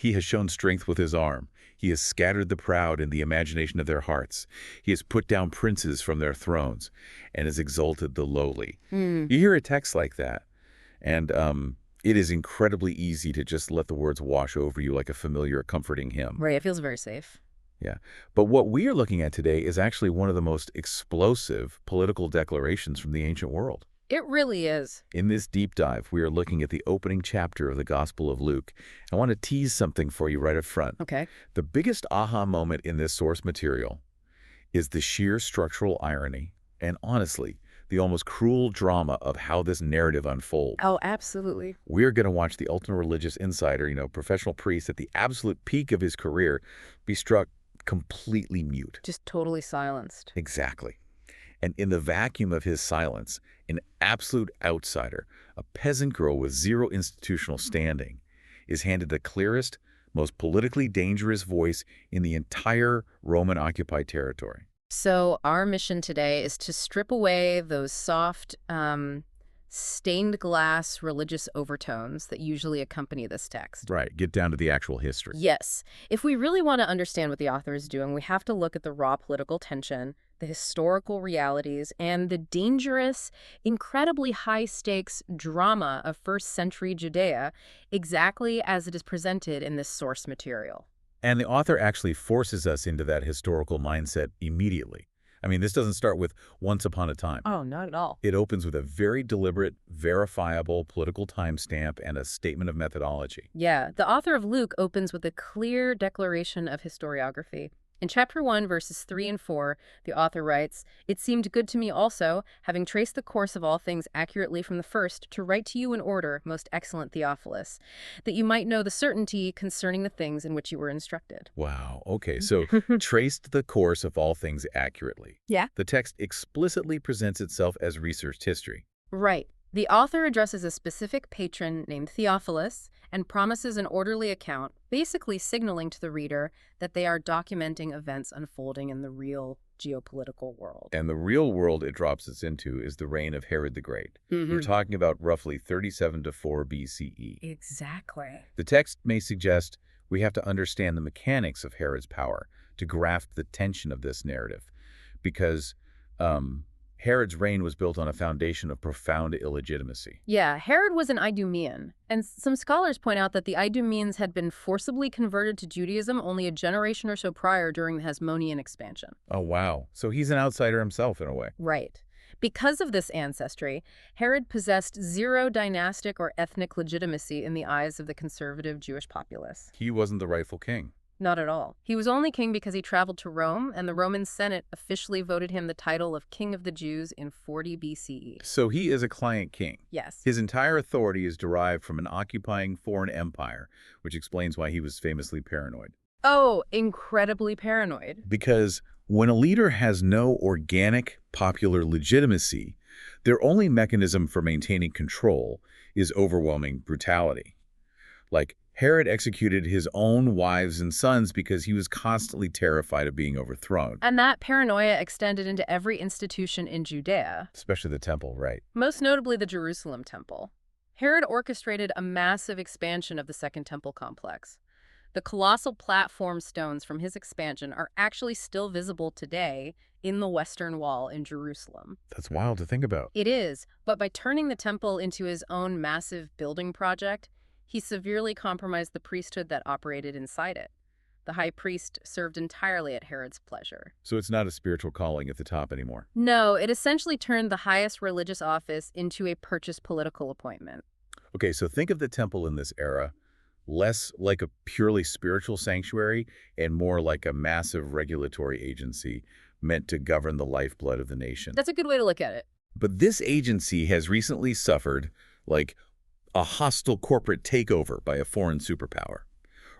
He has shown strength with his arm. He has scattered the proud in the imagination of their hearts. He has put down princes from their thrones and has exalted the lowly. Hmm. You hear a text like that, and it is incredibly easy to just let the words wash over you like a familiar, comforting hymn. Right, it feels very safe. Yeah. But what we are looking at today is actually one of the most explosive political declarations from the ancient world. It really is. In this deep dive, we are looking at the opening chapter of the Gospel of Luke. I want to tease something for you right up front. Okay. The biggest aha moment in this source material is the sheer structural irony and, honestly, the almost cruel drama of how this narrative unfolds. Oh, absolutely. We're going to watch the ultimate religious insider, professional priest at the absolute peak of his career, be struck completely mute. Just totally silenced. Exactly. And in the vacuum of his silence, an absolute outsider, a peasant girl with zero institutional standing, is handed the clearest, most politically dangerous voice in the entire Roman-occupied territory. So our mission today is to strip away those soft, stained glass religious overtones that usually accompany this text. Right. Get down to the actual history. Yes. If we really want to understand what the author is doing, we have to look at the raw political tension, the historical realities, and the dangerous, incredibly high-stakes drama of first-century Judea, exactly as it is presented in this source material. And the author actually forces us into that historical mindset immediately. I mean, this doesn't start with once upon a time. Oh, not at all. It opens with a very deliberate, verifiable political timestamp and a statement of methodology. Yeah, the author of Luke opens with a clear declaration of historiography. In chapter 1, verses 3 and 4, the author writes, "It seemed good to me also, having traced the course of all things accurately from the first, to write to you in order, most excellent Theophilus, that you might know the certainty concerning the things in which you were instructed." Wow. Okay, so traced the course of all things accurately. Yeah. The text explicitly presents itself as researched history. Right. The author addresses a specific patron named Theophilus and promises an orderly account, basically signaling to the reader that they are documenting events unfolding in the real geopolitical world. And the real world it drops us into is the reign of Herod the Great. Mm-hmm. We're talking about roughly 37 to 4 BCE. Exactly. The text may suggest we have to understand the mechanics of Herod's power to grasp the tension of this narrative, because Herod's reign was built on a foundation of profound illegitimacy. Yeah, Herod was an Idumean, and some scholars point out that the Idumeans had been forcibly converted to Judaism only a generation or so prior during the Hasmonean expansion. Oh, wow. So he's an outsider himself in a way. Right. Because of this ancestry, Herod possessed zero dynastic or ethnic legitimacy in the eyes of the conservative Jewish populace. He wasn't the rightful king. Not at all. He was only king because he traveled to Rome, and the Roman Senate officially voted him the title of King of the Jews in 40 BCE. So he is a client king. Yes. His entire authority is derived from an occupying foreign empire, which explains why he was famously paranoid. Oh, incredibly paranoid. Because when a leader has no organic popular legitimacy, their only mechanism for maintaining control is overwhelming brutality. Like, Herod executed his own wives and sons because he was constantly terrified of being overthrown. And that paranoia extended into every institution in Judea. Especially the temple, right? Most notably the Jerusalem temple. Herod orchestrated a massive expansion of the Second Temple complex. The colossal platform stones from his expansion are actually still visible today in the Western Wall in Jerusalem. That's wild to think about. It is, but by turning the temple into his own massive building project, he severely compromised the priesthood that operated inside it. The high priest served entirely at Herod's pleasure. So it's not a spiritual calling at the top anymore. No, it essentially turned the highest religious office into a purchased political appointment. Okay, so think of the temple in this era less like a purely spiritual sanctuary and more like a massive regulatory agency meant to govern the lifeblood of the nation. That's a good way to look at it. But this agency has recently suffered, like, a hostile corporate takeover by a foreign superpower.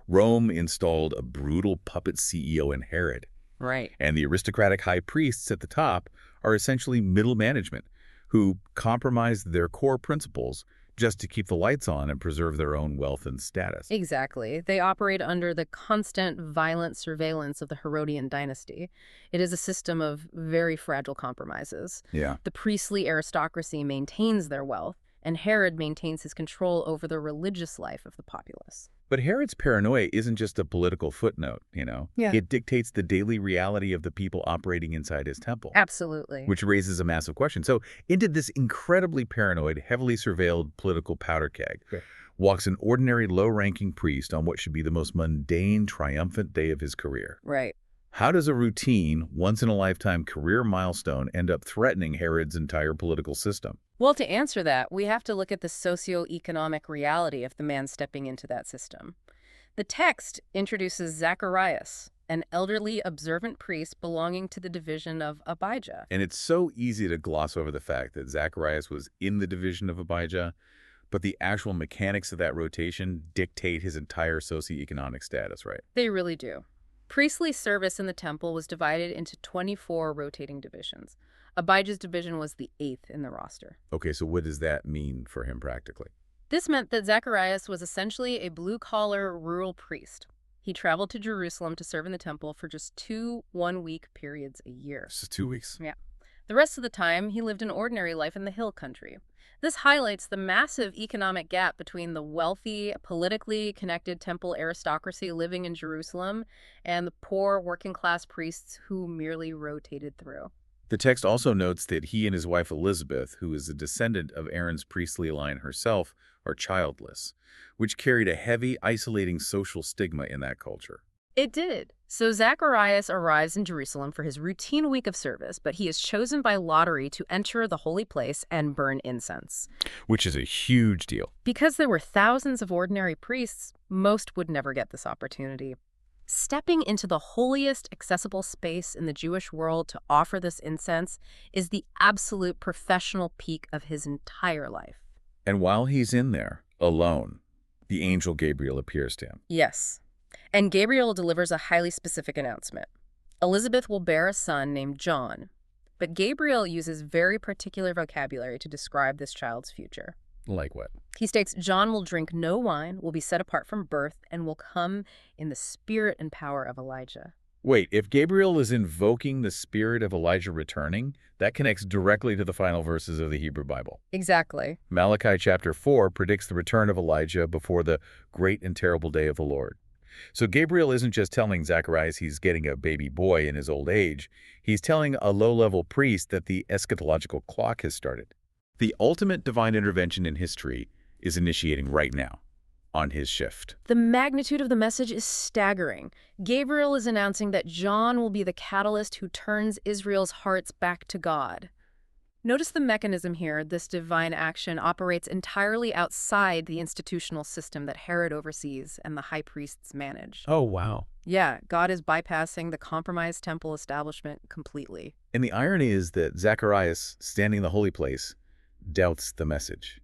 Rome installed a brutal puppet CEO in Herod. Right. And the aristocratic high priests at the top are essentially middle management who compromised their core principles just to keep the lights on and preserve their own wealth and status. Exactly. They operate under the constant violent surveillance of the Herodian dynasty. It is a system of very fragile compromises. Yeah. The priestly aristocracy maintains their wealth, and Herod maintains his control over the religious life of the populace. But Herod's paranoia isn't just a political footnote, you know? Yeah. It dictates the daily reality of the people operating inside his temple. Absolutely. Which raises a massive question. So into this incredibly paranoid, heavily surveilled political powder keg walks an ordinary low-ranking priest on what should be the most mundane, triumphant day of his career. Right. How does a routine, once-in-a-lifetime career milestone end up threatening Herod's entire political system? Well, to answer that, we have to look at the socio-economic reality of the man stepping into that system. The text introduces Zacharias, an elderly, observant priest belonging to the division of Abijah. And it's so easy to gloss over the fact that Zacharias was in the division of Abijah, but the actual mechanics of that rotation dictate his entire socioeconomic status, right? They really do. Priestly service in the temple was divided into 24 rotating divisions. Abijah's division was the 8th in the roster. Okay, so what does that mean for him practically? This meant that Zacharias was essentially a blue-collar rural priest. He traveled to Jerusalem to serve in the temple for just 2 one-week periods a year. Just 2 weeks. Yeah. The rest of the time, he lived an ordinary life in the hill country. This highlights the massive economic gap between the wealthy, politically connected temple aristocracy living in Jerusalem and the poor working-class priests who merely rotated through. The text also notes that he and his wife Elizabeth, who is a descendant of Aaron's priestly line herself, are childless, which carried a heavy, isolating social stigma in that culture. It did. So Zacharias arrives in Jerusalem for his routine week of service, but he is chosen by lottery to enter the holy place and burn incense. Which is a huge deal. Because there were thousands of ordinary priests, most would never get this opportunity. Stepping into the holiest accessible space in the Jewish world to offer this incense is the absolute professional peak of his entire life. And while he's in there, alone, the angel Gabriel appears to him. Yes. And Gabriel delivers a highly specific announcement. Elizabeth will bear a son named John. But Gabriel uses very particular vocabulary to describe this child's future. Like what? He states John will drink no wine, will be set apart from birth, and will come in the spirit and power of Elijah. Wait, if Gabriel is invoking the spirit of Elijah returning, that connects directly to the final verses of the Hebrew Bible. Exactly. Malachi chapter 4 predicts the return of Elijah before the great and terrible day of the Lord. So Gabriel isn't just telling Zacharias he's getting a baby boy in his old age. He's telling a low-level priest that the eschatological clock has started. The ultimate divine intervention in history is initiating right now, on his shift. The magnitude of the message is staggering. Gabriel is announcing that John will be the catalyst who turns Israel's hearts back to God. Notice the mechanism here. This divine action operates entirely outside the institutional system that Herod oversees and the high priests manage. Oh, wow. Yeah, God is bypassing the compromised temple establishment completely. And the irony is that Zacharias, standing in the holy place, doubts the message.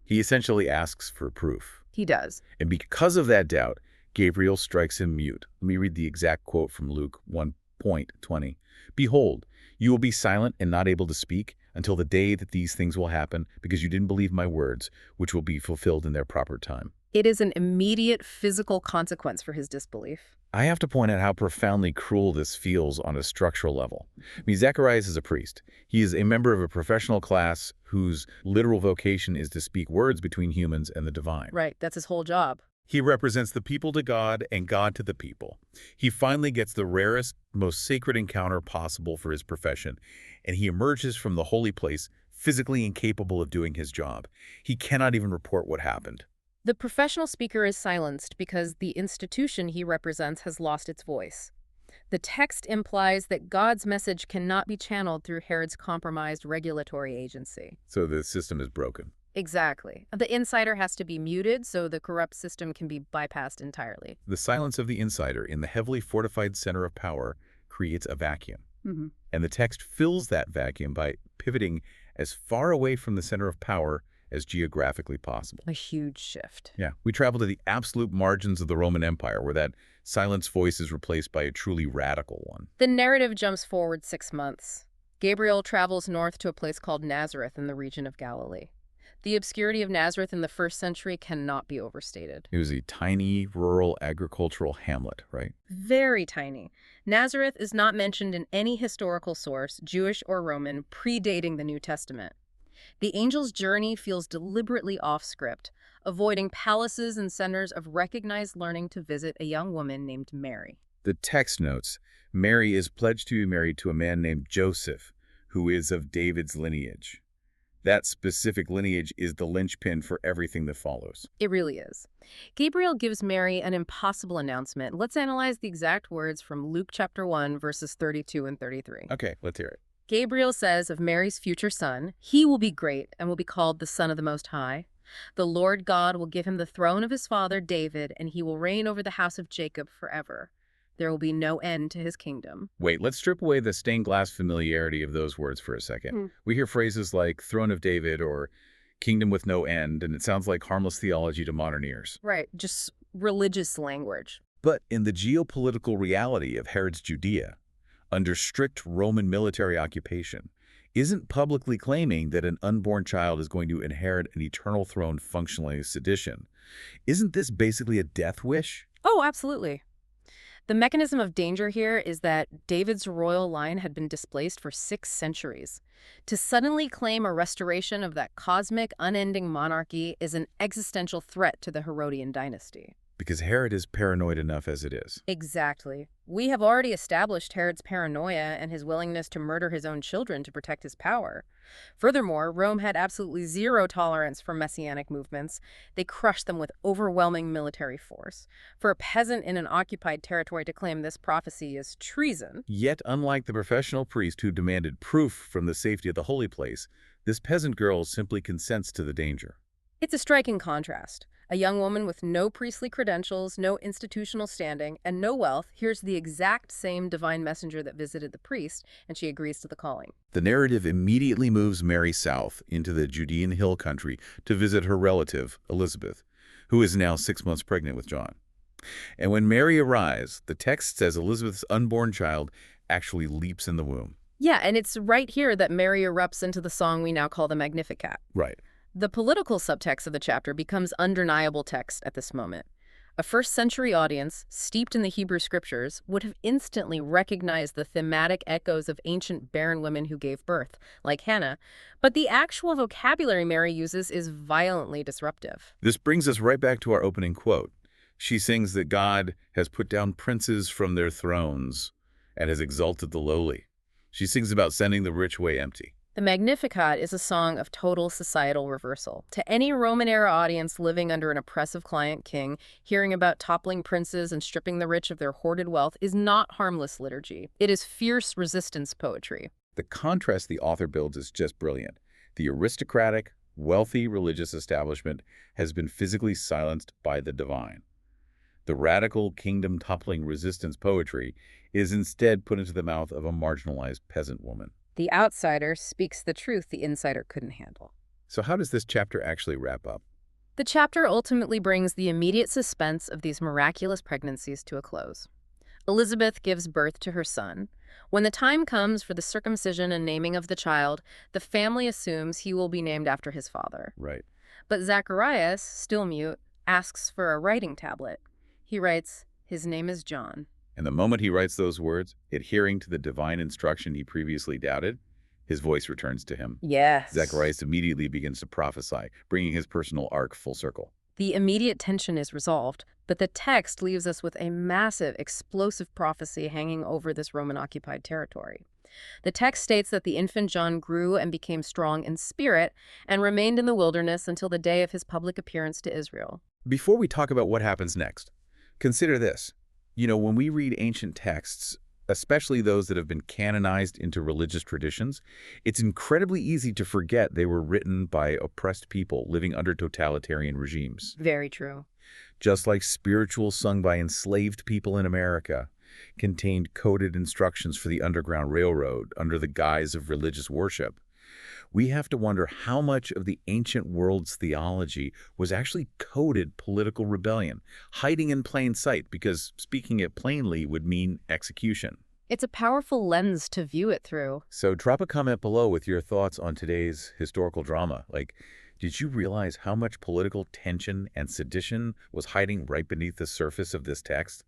He essentially asks for proof. He does. And because of that doubt, Gabriel strikes him mute. Let me read the exact quote from Luke 1:20. Behold, you will be silent and not able to speak until the day that these things will happen, because you didn't believe my words, which will be fulfilled in their proper time. It is an immediate physical consequence for his disbelief. I have to point out how profoundly cruel this feels on a structural level. I mean, Zacharias is a priest. He is a member of a professional class whose literal vocation is to speak words between humans and the divine. Right, that's his whole job. He represents the people to God and God to the people. He finally gets the rarest, most sacred encounter possible for his profession, and he emerges from the holy place physically incapable of doing his job. He cannot even report what happened. The professional speaker is silenced because the institution he represents has lost its voice. The text implies that God's message cannot be channeled through Herod's compromised regulatory agency. So the system is broken. Exactly. The insider has to be muted so the corrupt system can be bypassed entirely. The silence of the insider in the heavily fortified center of power creates a vacuum. And the text fills that vacuum by pivoting as far away from the center of power as geographically possible. A huge shift. Yeah, we travel to the absolute margins of the Roman Empire, where that silenced voice is replaced by a truly radical one. The narrative jumps forward 6 months. Gabriel travels north to a place called Nazareth in the region of Galilee. The obscurity of Nazareth in the 1st century cannot be overstated. It was a tiny, rural, agricultural hamlet, right? Very tiny. Nazareth is not mentioned in any historical source, Jewish or Roman, predating the New Testament. The angel's journey feels deliberately off-script, avoiding palaces and centers of recognized learning to visit a young woman named Mary. The text notes, Mary is pledged to be married to a man named Joseph, who is of David's lineage. That specific lineage is the linchpin for everything that follows. It really is. Gabriel gives Mary an impossible announcement. Let's analyze the exact words from Luke chapter 1, verses 32 and 33. Okay, let's hear it. Gabriel says of Mary's future son, "He will be great and will be called the Son of the Most High. The Lord God will give him the throne of his father David, and he will reign over the house of Jacob forever. There will be no end to his kingdom." Wait, let's strip away the stained glass familiarity of those words for a second. We hear phrases like throne of David or kingdom with no end, and it sounds like harmless theology to modern ears. Right, just religious language. But in the geopolitical reality of Herod's Judea, under strict Roman military occupation, isn't publicly claiming that an unborn child is going to inherit an eternal throne functionally as sedition. Isn't this basically a death wish? Oh, absolutely. The mechanism of danger here is that David's royal line had been displaced for 6 centuries. To suddenly claim a restoration of that cosmic, unending monarchy is an existential threat to the Herodian dynasty. Because Herod is paranoid enough as it is. Exactly. We have already established Herod's paranoia and his willingness to murder his own children to protect his power. Furthermore, Rome had absolutely zero tolerance for messianic movements. They crushed them with overwhelming military force. For a peasant in an occupied territory to claim this prophecy is treason. Yet, unlike the professional priest who demanded proof from the safety of the holy place, this peasant girl simply consents to the danger. It's a striking contrast. A young woman with no priestly credentials, no institutional standing, and no wealth hears the exact same divine messenger that visited the priest, and she agrees to the calling. The narrative immediately moves Mary south into the Judean hill country to visit her relative, Elizabeth, who is now 6 months pregnant with John. And when Mary arrives, the text says Elizabeth's unborn child actually leaps in the womb. Yeah, and it's right here that Mary erupts into the song we now call the Magnificat. Right. The political subtext of the chapter becomes undeniable text at this moment. A first-century audience, steeped in the Hebrew scriptures, would have instantly recognized the thematic echoes of ancient barren women who gave birth, like Hannah, but the actual vocabulary Mary uses is violently disruptive. This brings us right back to our opening quote. She sings that God has put down princes from their thrones and has exalted the lowly. She sings about sending the rich away empty. The Magnificat is a song of total societal reversal. To any Roman-era audience living under an oppressive client king, hearing about toppling princes and stripping the rich of their hoarded wealth is not harmless liturgy. It is fierce resistance poetry. The contrast the author builds is just brilliant. The aristocratic, wealthy religious establishment has been physically silenced by the divine. The radical, kingdom-toppling resistance poetry is instead put into the mouth of a marginalized peasant woman. The outsider speaks the truth the insider couldn't handle. So how does this chapter actually wrap up? The chapter ultimately brings the immediate suspense of these miraculous pregnancies to a close. Elizabeth gives birth to her son. When the time comes for the circumcision and naming of the child, the family assumes he will be named after his father. Right. But Zacharias, still mute, asks for a writing tablet. He writes, "His name is John." And the moment he writes those words, adhering to the divine instruction he previously doubted, his voice returns to him. Yes. Zacharias immediately begins to prophesy, bringing his personal arc full circle. The immediate tension is resolved, but the text leaves us with a massive, explosive prophecy hanging over this Roman-occupied territory. The text states that the infant John grew and became strong in spirit and remained in the wilderness until the day of his public appearance to Israel. Before we talk about what happens next, consider this. When we read ancient texts, especially those that have been canonized into religious traditions, it's incredibly easy to forget they were written by oppressed people living under totalitarian regimes. Very true. Just like spirituals sung by enslaved people in America contained coded instructions for the Underground Railroad under the guise of religious worship, we have to wonder how much of the ancient world's theology was actually coded political rebellion, hiding in plain sight, because speaking it plainly would mean execution. It's a powerful lens to view it through. So drop a comment below with your thoughts on today's historical drama. Did you realize how much political tension and sedition was hiding right beneath the surface of this text?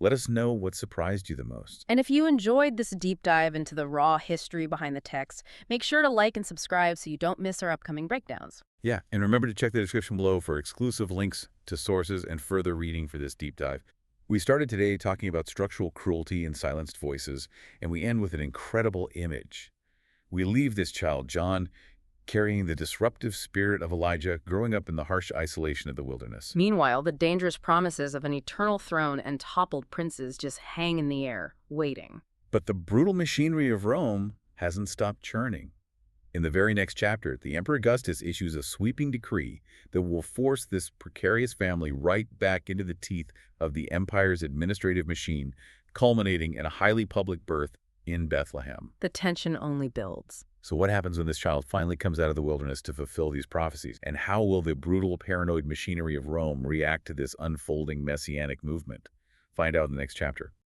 Let us know what surprised you the most. And if you enjoyed this deep dive into the raw history behind the text, make sure to like and subscribe so you don't miss our upcoming breakdowns. Yeah, and remember to check the description below for exclusive links to sources and further reading for this deep dive. We started today talking about structural cruelty and silenced voices, and we end with an incredible image. We leave this child, John, carrying the disruptive spirit of Elijah, growing up in the harsh isolation of the wilderness. Meanwhile, the dangerous promises of an eternal throne and toppled princes just hang in the air, waiting. But the brutal machinery of Rome hasn't stopped churning. In the very next chapter, the Emperor Augustus issues a sweeping decree that will force this precarious family right back into the teeth of the empire's administrative machine, culminating in a highly public birth in Bethlehem. The tension only builds. So what happens when this child finally comes out of the wilderness to fulfill these prophecies? And how will the brutal, paranoid machinery of Rome react to this unfolding messianic movement? Find out in the next chapter.